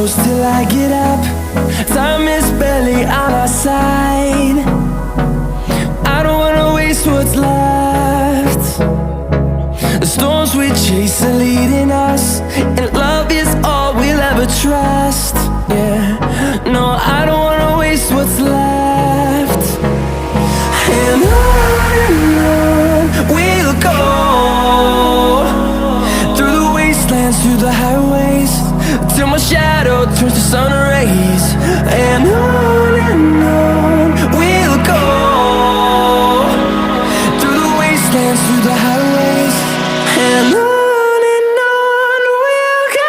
close till I get up. Time is barely on our side. I don't wanna waste what's left. The storms we chase are leading us, and love is all we'll ever trust. Yeah, no, I don't wanna waste what's left. And on we'll go, through the wastelands, through the highways, till my shadow turns to sun rays. And on we'll go, through the wastelands, through the highways, and on we'll go.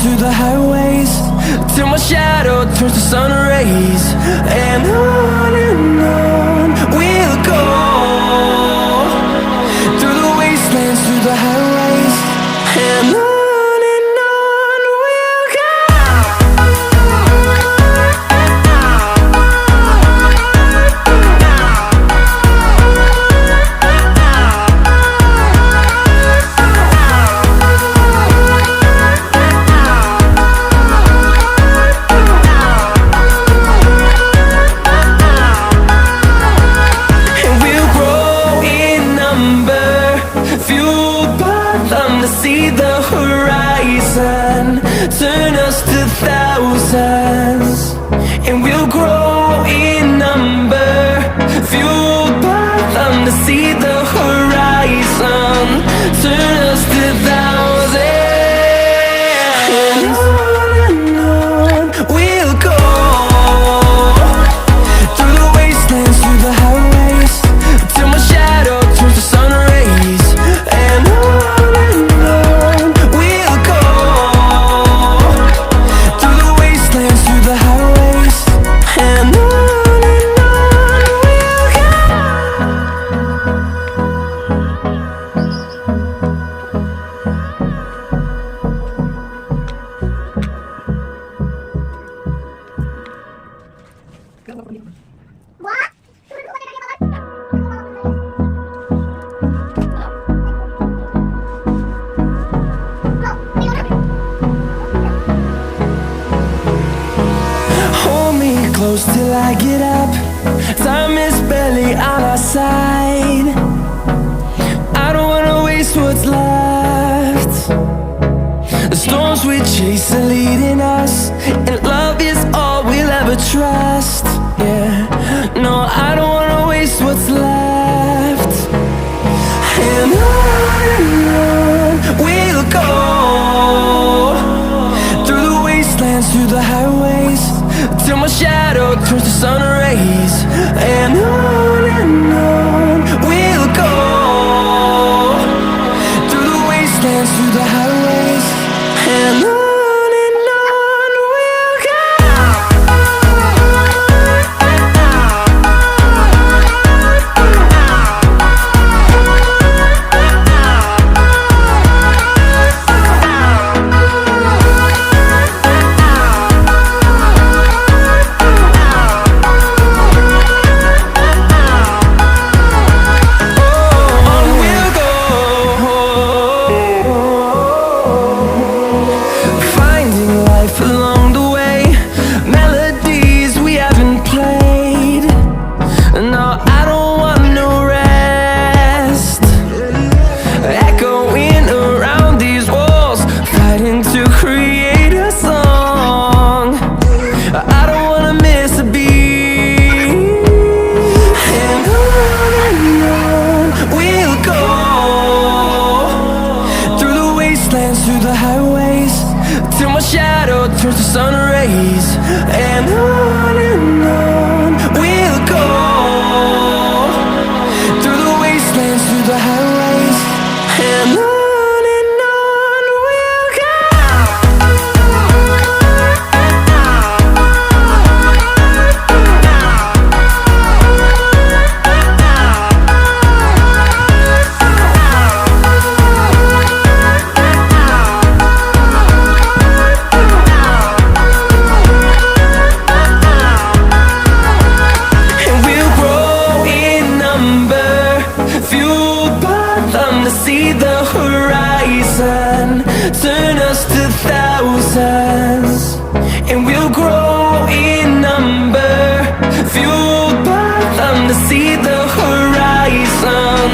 Through the highways, till my shadow turns to sun rays. And on we'll go, through the wastelands, through the highways, and on. See the horizon turn us to thousands, and we'll grow in number, fueled by them. To see the horizon turn us to thousands, and on we'll go, through the wastelands, through the highways, till my shadow turns to sun rays. And close till I get up. Time is barely on our side. I don't wanna waste what's left. The storms we chase are leading us, and love is all we'll ever trust. Yeah, no, I don't wanna waste what's left. And on we'll go, through the wastelands, through the highways, till my shadow turns to sun rays. And on we'll go, through the wastelands, through the highways, and on. and on we'll go. Through the wastelands, through the highways, and on we'll go. See the horizon, turn us to thousands, and we'll grow in number, fueled by them to see the horizon,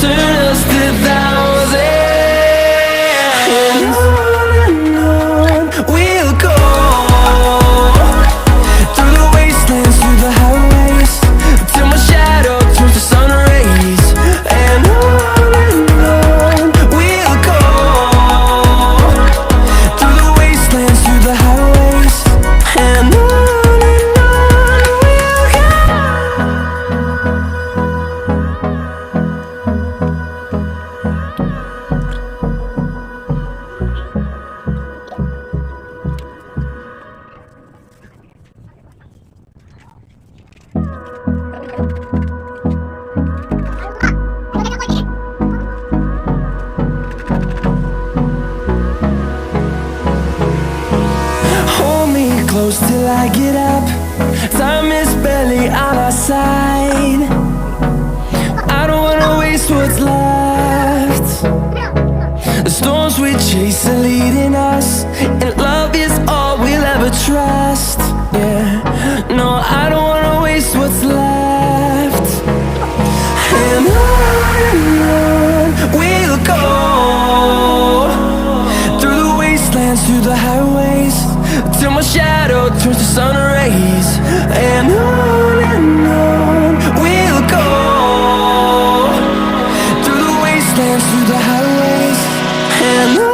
turn us to thousands, and on we'll go. Through the wastelands, through the highways, till my shadow turns to sun rays, and on close till I get up. Time is barely on our side. I don't wanna waste what's left. The storms we chase are leading us, and love is all we'll ever trust. Yeah, no, I don't wanna waste what's left. And on we'll go. Through the wastelands, through the highways, till my shadow turns to sun rays, and on we'll go. Through the wastelands, through the highways, and on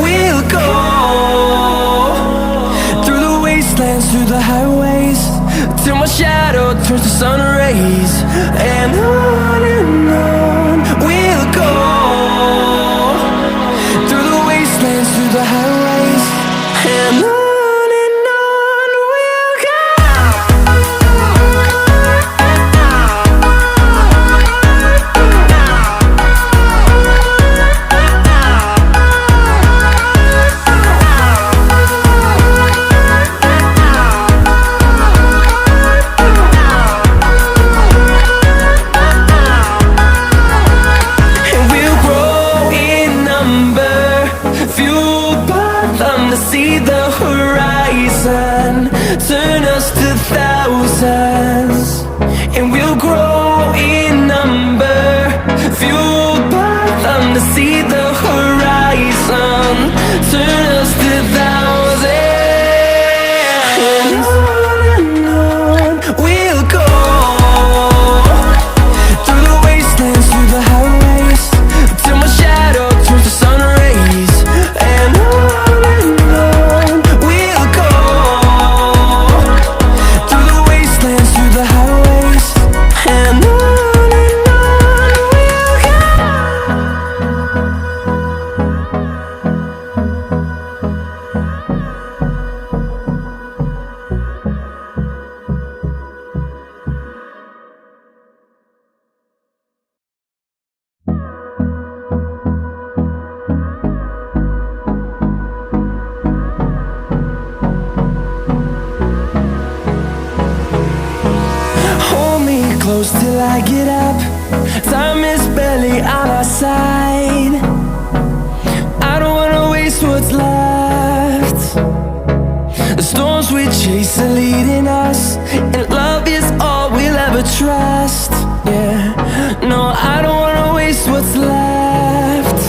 we'll go. Through the highways, till my shadow turns to sun rays, and on we'll go. Through the wastelands, through the highways, and on we'll go. See the horizon, turn us to thousands, and we'll grow in number, fueled by them to see the horizon, turn us to thousands, and on we'll go. Through the wastelands, through the highways, till my shadow turns to sun rays, and on we'll go. close till I get up. Time is barely on our side. I don't wanna waste what's left. The storms we chase are leading us, and love is all we'll ever trust. Yeah, no, I don't wanna waste what's left.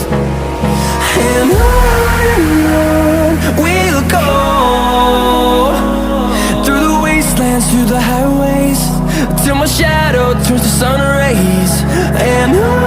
And on we'll go, through the wastelands, through the highways, till my shadow turns to sun rays. And on